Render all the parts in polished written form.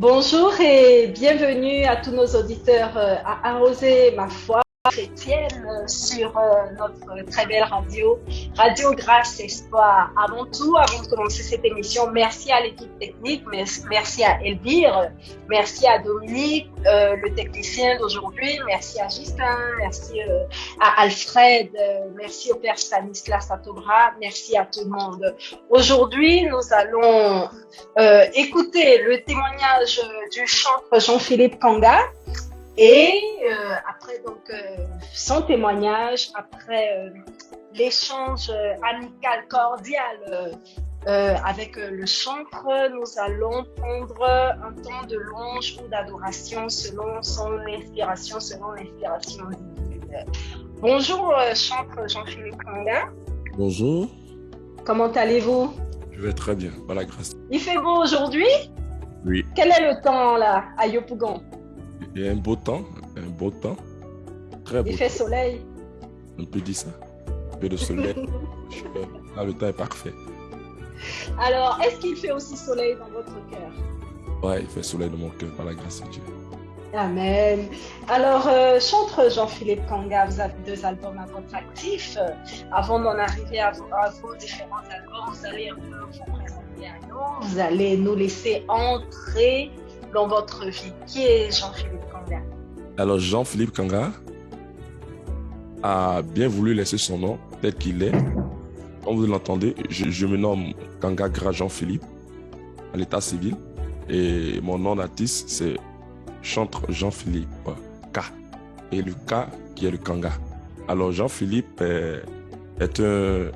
Bonjour et bienvenue à tous nos auditeurs à Arroser ma foi chrétienne sur notre très belle radio, Radio Grâce Espoir. Avant tout, avant de commencer cette émission, merci à l'équipe technique, merci à Elvire, merci à Dominique, le technicien d'aujourd'hui, merci à Justin, merci à Alfred, merci au père Stanislas Atobra, merci à tout le monde. Aujourd'hui, nous allons écouter le témoignage du chantre Jean-Philippe Kanga. Et après son témoignage, après l'échange amical cordial avec le chantre, nous allons prendre un temps de louange ou d'adoration selon son inspiration, selon l'inspiration divine. Bonjour chantre Jean-Philippe Kanga. Bonjour. Comment allez-vous? Je vais très bien, par la grâce. Il fait beau aujourd'hui? Oui. Quel est le temps là à Yopougon? Il y a un beau temps, très beau. Il fait soleil. On peut dire ça. Un peu de soleil. Là, le temps est parfait. Alors, est-ce qu'il fait aussi soleil dans votre cœur? Ouais, il fait soleil dans mon cœur, par la grâce de Dieu. Amen. Alors, chantre Jean-Philippe Kanga, vous avez 2 albums à votre actif. Avant d'en arriver à vos différents albums, vous allez un peu vous présenter à nous. Vous allez nous laisser entrer dans votre vie. Qui est Jean-Philippe Kanga? Alors, Jean-Philippe Kanga a bien voulu laisser son nom tel qu'il est. Comme vous l'entendez, je me nomme Kanga Gra Jean-Philippe à l'état civil. Et mon nom d'artiste, c'est chantre Jean-Philippe K. Et le K qui est le Kanga. Alors, Jean-Philippe est un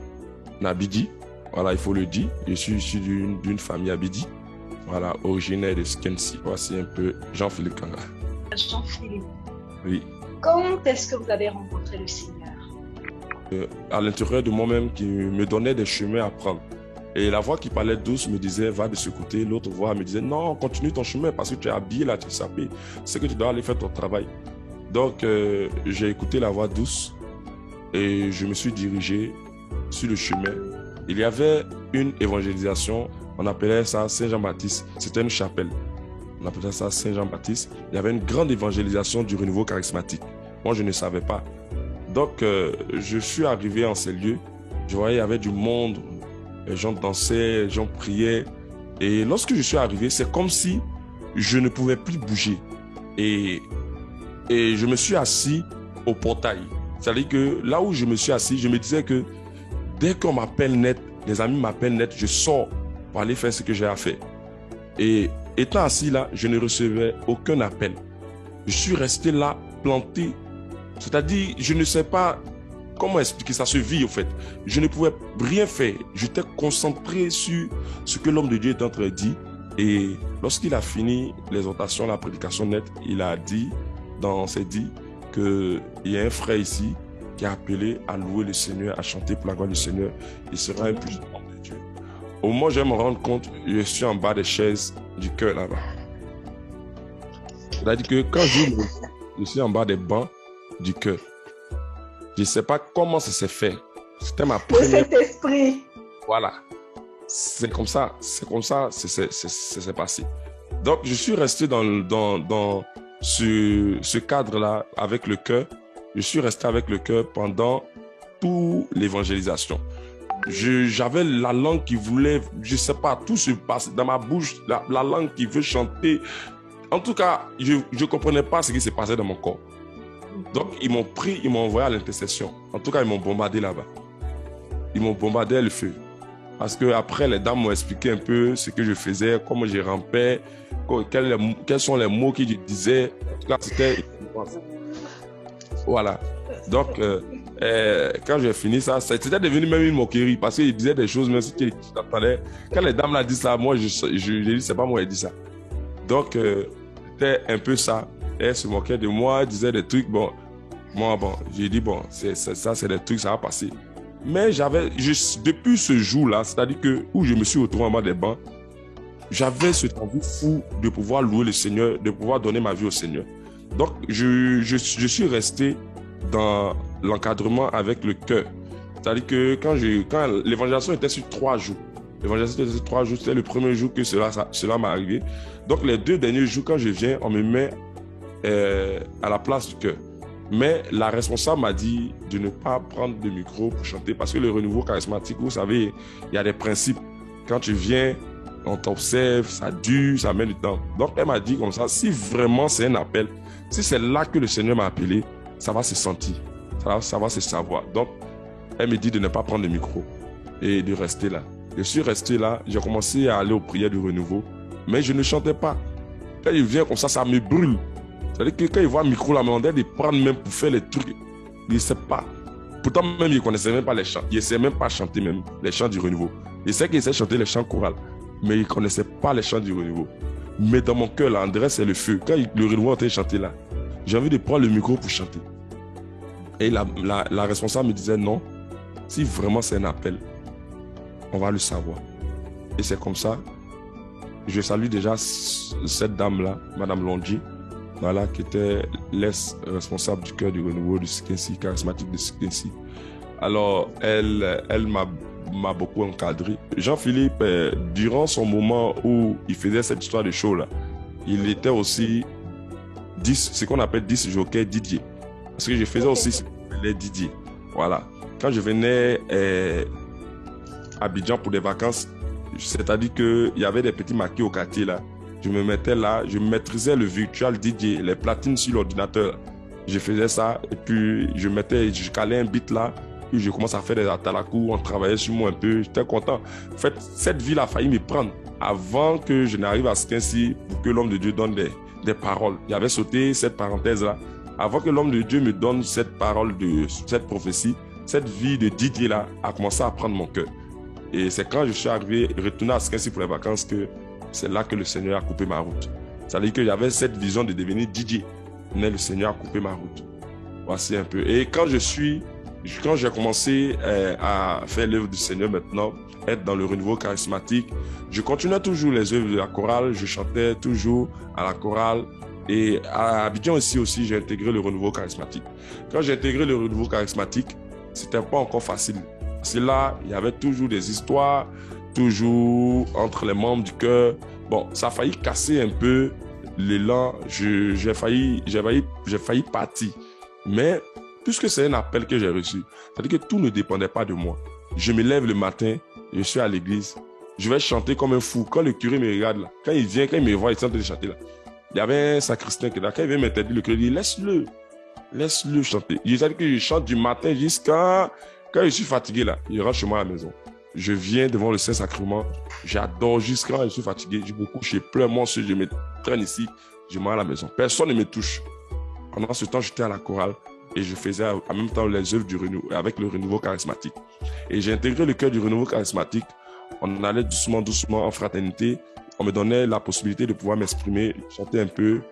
Abidi. Voilà, il faut le dire. Je suis issu d'une famille Abidi. Voilà, originaire de Skensi. Voici un peu Jean-Philippe Kanga. Jean-Philippe. Oui. Quand est-ce que vous avez rencontré le Seigneur? À l'intérieur de moi-même, qui me donnait des chemins à prendre. Et la voix qui parlait douce me disait, va de ce côté. L'autre voix me disait, non, continue ton chemin parce que tu es habillé là, tu es sapé. C'est que tu dois aller faire ton travail. Donc, j'ai écouté la voix douce et je me suis dirigé sur le chemin. Il y avait une évangélisation, on appelait ça Saint-Jean-Baptiste. C'était une chapelle. On appelait ça Saint-Jean-Baptiste. Il y avait une grande évangélisation du renouveau charismatique. Moi, je ne savais pas. Donc, je suis arrivé en ces lieux. Je voyais, il y avait du monde. Les gens dansaient, les gens priaient. Et lorsque je suis arrivé, c'est comme si je ne pouvais plus bouger. Et je me suis assis au portail. C'est-à-dire que là où je me suis assis, je me disais que dès qu'on m'appelle net, les amis m'appellent net, je sors pour aller faire ce que j'ai à faire. Et étant assis là, je ne recevais aucun appel. Je suis resté là, planté. C'est-à-dire, je ne sais pas comment expliquer ça, se vit au fait. Je ne pouvais rien faire. J'étais concentré sur ce que l'homme de Dieu est en train de dire. Et lorsqu'il a fini l'exhortation, la prédication nette, il a dit, dans ses dits, qu'il y a un frère ici qui a appelé à louer le Seigneur, à chanter pour la gloire du Seigneur. Il sera un plus grand de Dieu. Au moment où je vais me rendre compte, je suis en bas des chaises du cœur là-bas. C'est-à-dire que quand je suis en bas des bancs du cœur, je ne sais pas comment ça s'est fait. C'était ma première... Le Saint-Esprit. Voilà. C'est comme ça, c'est passé. Donc, je suis resté dans ce cadre-là avec le cœur. Je suis resté avec le cœur pendant toute l'évangélisation. J'avais la langue qui voulait, je ne sais pas, tout se passe dans ma bouche, la langue qui veut chanter. En tout cas, je ne comprenais pas ce qui se passait dans mon corps. Donc, ils m'ont pris, ils m'ont envoyé à l'intercession. En tout cas, ils m'ont bombardé là-bas. Ils m'ont bombardé le feu. Parce qu'après, les dames m'ont expliqué un peu ce que je faisais, comment je rampais, quels sont les mots que je disais. En tout cas, c'était... Voilà. Donc, quand j'ai fini ça, c'était devenu même une moquerie parce qu'ils disaient des choses, même si tu t'attendais. Quand les dames l'ont dit ça, moi, j'ai dit, c'est pas moi qui ai dit ça. Donc, c'était un peu ça. Elle se moquait de moi, disait des trucs. Bon, moi, j'ai dit, bon, ça, c'est des trucs, ça va passer. Mais depuis ce jour-là, c'est-à-dire que où je me suis retrouvé en bas des bancs, j'avais ce envie fou de pouvoir louer le Seigneur, de pouvoir donner ma vie au Seigneur. Donc, je suis resté dans l'encadrement avec le cœur. C'est-à-dire que quand l'évangélisation était sur 3 jours, L'évangélisation de ces 3 jours, c'était le premier jour que cela m'est arrivé. Donc, les 2 derniers jours, quand je viens, on me met à la place du chœur. Mais la responsable m'a dit de ne pas prendre de micro pour chanter parce que le renouveau charismatique, vous savez, il y a des principes. Quand tu viens, on t'observe, ça dure, ça met du temps. Donc, elle m'a dit comme ça, si vraiment c'est un appel, si c'est là que le Seigneur m'a appelé, ça va se sentir, ça va se savoir. Donc, elle me dit de ne pas prendre le micro et de rester là. Je suis resté là, j'ai commencé à aller aux prières du renouveau, mais je ne chantais pas. Quand il vient comme ça me brûle. C'est-à-dire que quand il voit un micro là, on dirait de prendre même pour faire les trucs. Il ne sait pas. Pourtant, même il ne connaissait même pas les chants. Il ne sait même pas chanter même les chants du renouveau. Il sait qu'il sait chanter les chants chorales, mais il ne connaissait pas les chants du renouveau. Mais dans mon cœur, là, André, c'est le feu. Quand le renouveau est en train de chanter là, j'ai envie de prendre le micro pour chanter. Et la responsable me disait non, si vraiment c'est un appel, on va le savoir. Et c'est comme ça. Je salue déjà cette dame-là, Madame Longi, voilà, qui était l'ex-responsable du cœur du renouveau de Sikensi, charismatique de Sikensi. Alors, elle m'a beaucoup encadré. Jean-Philippe, durant son moment où il faisait cette histoire de show-là, il était aussi ce qu'on appelle 10 jockeys Didier. Parce que je faisais aussi les Didier. Voilà. Quand je venais à Abidjan pour des vacances, c'est-à-dire qu'il y avait des petits maquis au quartier là. Je me mettais là, je maîtrisais le virtual DJ, les platines sur l'ordinateur. Je faisais ça et puis je calais un beat là, puis je commençais à faire des atalakou, on travaillait sur moi un peu, j'étais content. En fait, cette ville a failli me prendre avant que je n'arrive à Sikensi pour que l'homme de Dieu donne des paroles. Il avait sauté cette parenthèse là. Avant que l'homme de Dieu me donne cette parole, cette prophétie, cette vie de DJ là a commencé à prendre mon cœur. Et c'est quand je suis arrivé, retourné à Sikensi pour les vacances, que c'est là que le Seigneur a coupé ma route. Ça veut dire que j'avais cette vision de devenir DJ, mais le Seigneur a coupé ma route. Voici un peu. Et quand j'ai commencé à faire l'œuvre du Seigneur maintenant, être dans le renouveau charismatique, je continuais toujours les œuvres de la chorale, je chantais toujours à la chorale. Et à Abidjan aussi, j'ai intégré le renouveau charismatique. Quand j'ai intégré le renouveau charismatique, c'était pas encore facile. C'est là, il y avait toujours des histoires, toujours entre les membres du chœur. Bon, ça a failli casser un peu l'élan. J'ai failli partir. Mais puisque c'est un appel que j'ai reçu, c'est-à-dire que tout ne dépendait pas de moi. Je me lève le matin, je suis à l'église, je vais chanter comme un fou. Quand le curé me regarde là, quand il me voit, il est en train de chanter là. Il y avait un sacristain qui est là. Quand il vient m'interdire, le curé dit laisse-le chanter. C'est-à-dire que je chante du matin jusqu'à... Quand je suis fatigué là, je rentre chez moi à la maison. Je viens devant le Saint-Sacrement, j'adore jusqu'à je suis fatigué, je me couche, je pleure mon seul, je me traîne ici, je m'en vais à la maison. Personne ne me touche. Pendant ce temps, j'étais à la chorale et je faisais en même temps les œuvres du renouveau, avec le renouveau charismatique. Et j'ai intégré le cœur du renouveau charismatique. On allait doucement en fraternité. On me donnait la possibilité de pouvoir m'exprimer, chanter un peu,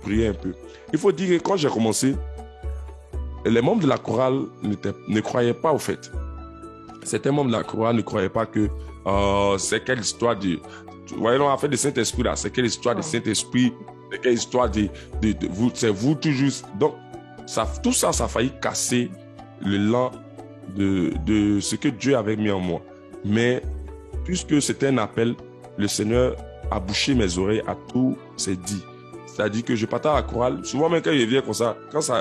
prier un peu. Il faut dire que quand j'ai commencé, les membres de la chorale ne croyaient pas au fait. Certains membres de la chorale ne croyaient pas que c'est quelle histoire de... Voyons, en fait, de Saint-Esprit là, c'est quelle histoire de Saint-Esprit, c'est quelle histoire de vous, c'est vous toujours. Donc, tout ça a failli casser l'élan de ce que Dieu avait mis en moi. Mais, puisque c'était un appel, le Seigneur a bouché mes oreilles à tout c'est dit. C'est-à-dire que je partais à la chorale. Souvent, même quand je viens comme ça,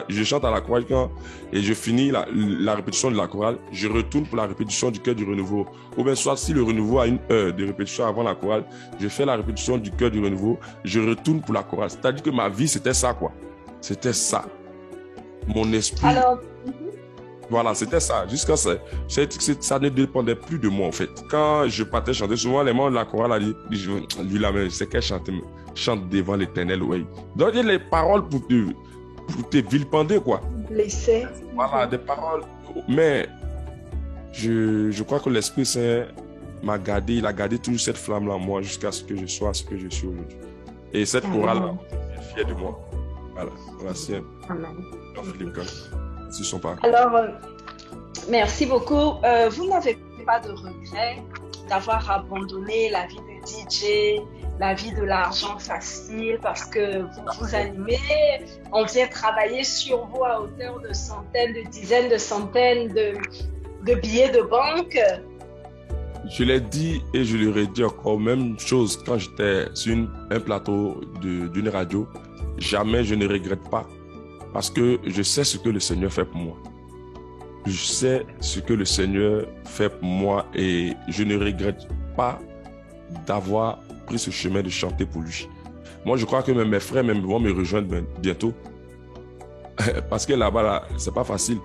je chante à la chorale et je finis la répétition de la chorale, je retourne pour la répétition du cœur du renouveau. Ou bien soit si le renouveau a 1 heure de répétition avant la chorale, je fais la répétition du cœur du renouveau, je retourne pour la chorale. C'est-à-dire que ma vie, c'était ça, quoi. C'était ça. Mon esprit... Alors... Voilà, c'était ça. Jusqu'à ça, ça ne dépendait plus de moi, en fait. Quand je partais chanter, souvent, les membres de la chorale disent, lui, la même, c'est qu'elle chante devant l'Éternel, oui. Donc, les paroles pour te vilipender, quoi. Blesser. Voilà, des paroles. Mais, je crois que l'Esprit Saint m'a gardé, il a gardé toujours cette flamme-là en moi jusqu'à ce que je sois ce que je suis aujourd'hui. Et cette chorale-là, je suis fier de moi. Voilà, merci. Amen. Jean-Philippe Kahn. Alors, merci beaucoup. Vous n'avez pas de regret d'avoir abandonné la vie de DJ, la vie de l'argent facile, parce que vous vous animez, on vient travailler sur vous à hauteur de centaines, de dizaines, de centaines de billets de banque. Je l'ai dit et je le redis encore, même chose quand j'étais sur un plateau d'une radio, jamais je ne regrette pas parce que je sais ce que le Seigneur fait pour moi. Je sais ce que le Seigneur fait pour moi et je ne regrette pas d'avoir pris ce chemin de chanter pour lui. Moi, je crois que même mes frères même vont me rejoindre bientôt parce que là-bas, là, c'est pas facile.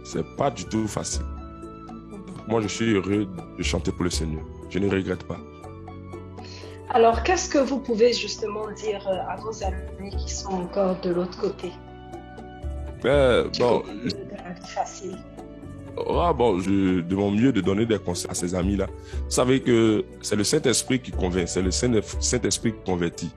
C'est pas du tout facile. Moi, je suis heureux de chanter pour le Seigneur. Je ne regrette pas. Alors, qu'est-ce que vous pouvez justement dire à vos amis qui sont encore de l'autre côté? Bon, De la vie facile. De mon mieux de donner des conseils à ces amis-là. Vous savez que c'est le Saint-Esprit qui convainc, c'est le Saint-Esprit qui convertit.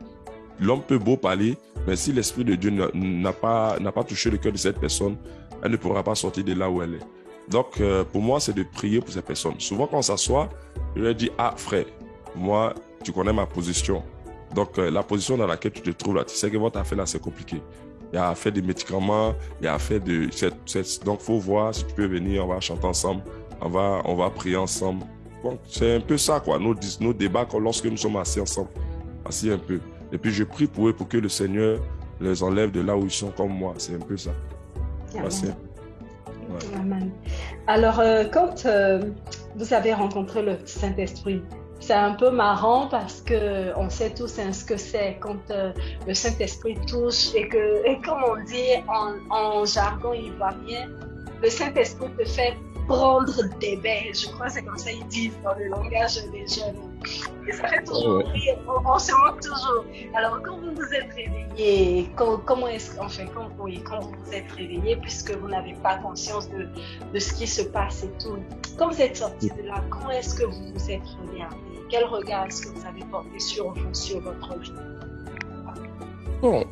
L'homme peut beau parler, mais si l'Esprit de Dieu n'a pas touché le cœur de cette personne, elle ne pourra pas sortir de là où elle est. Donc, pour moi, c'est de prier pour ces personnes. Souvent, quand on s'assoit, je leur dis, ah frère, moi, tu connais ma position. Donc, la position dans laquelle tu te trouves là, tu sais que votre affaire là, c'est compliqué. Il y a affaire des médicaments, il y a affaire de... Donc, il faut voir si tu peux venir, on va chanter ensemble, on va prier ensemble. Bon, c'est un peu ça, quoi, nos débats lorsque nous sommes assis ensemble, assis un peu. Et puis, je prie pour eux pour que le Seigneur les enlève de là où ils sont comme moi. C'est un peu ça. Amen. Amen. Alors, quand vous avez rencontré le Saint-Esprit, c'est un peu marrant parce qu'on sait tous ce que c'est quand le Saint-Esprit touche et comme on dit en jargon ivoirien, le Saint-Esprit te fait prendre des bains. Je crois que c'est comme ça qu'ils disent dans le langage des jeunes. Et ça fait toujours rire, on se moque toujours. Alors, quand vous vous êtes réveillé, comment est-ce quand vous vous êtes réveillé, puisque vous n'avez pas conscience de ce qui se passe et tout, quand vous êtes sorti de là, comment est-ce que vous vous êtes regardé? Quel regard est-ce que vous avez porté sur vous, sur votre vie? Bon.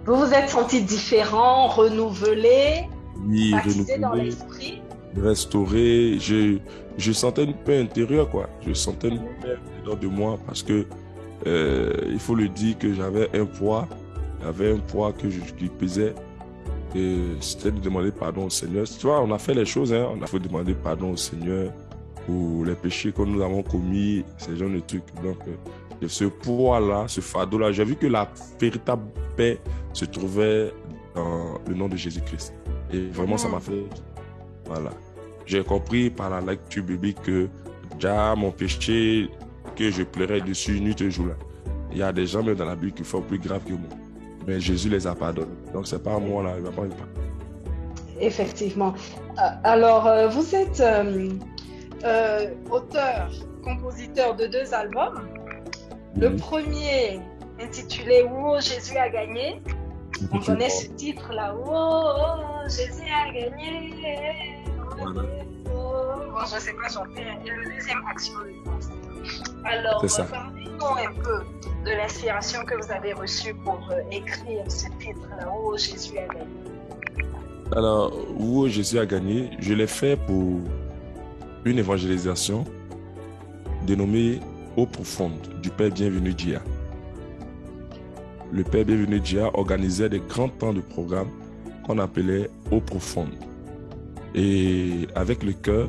Vous vous êtes senti différent, renouvelé, oui, baptisé dans l'esprit? Restauré, je sentais une paix intérieure, quoi. Je sentais une paix dedans de moi parce que il faut le dire que j'avais un poids qui pesait et c'était de demander pardon au Seigneur. Tu vois, on a fait les choses, hein, on a fait demander pardon au Seigneur pour les péchés que nous avons commis, ces genres de trucs. Donc, ce poids-là, ce fardeau-là, j'ai vu que la véritable paix se trouvait dans le nom de Jésus-Christ. Et vraiment, ça m'a fait... Voilà. J'ai compris par la lecture biblique que déjà mon péché, que je pleurais dessus nuit et jour là. Il y a des gens même dans la Bible qui font plus grave que moi. Mais Jésus les a pardonnés. Donc c'est pas moi là, il va pas me pardonner. Effectivement. Alors, vous êtes auteur, compositeur de 2 albums. Le premier intitulé Wow, Jésus a gagné. On connaît ce titre-là. Wow, Jésus a gagné. Voilà. Bon, je ne sais pas chanter. Et le deuxième, Action de grâce. Alors, parlez-nous un peu de l'inspiration que vous avez reçue pour écrire ce titre-là. Wow, Jésus a gagné. Alors, Wow, Jésus a gagné. Je l'ai fait pour une évangélisation dénommée Eau profonde du Père Bienvenu Dia. Le Père Bienvenu Dia organisait des grands temps de programme qu'on appelait Eau profonde. Et avec le cœur,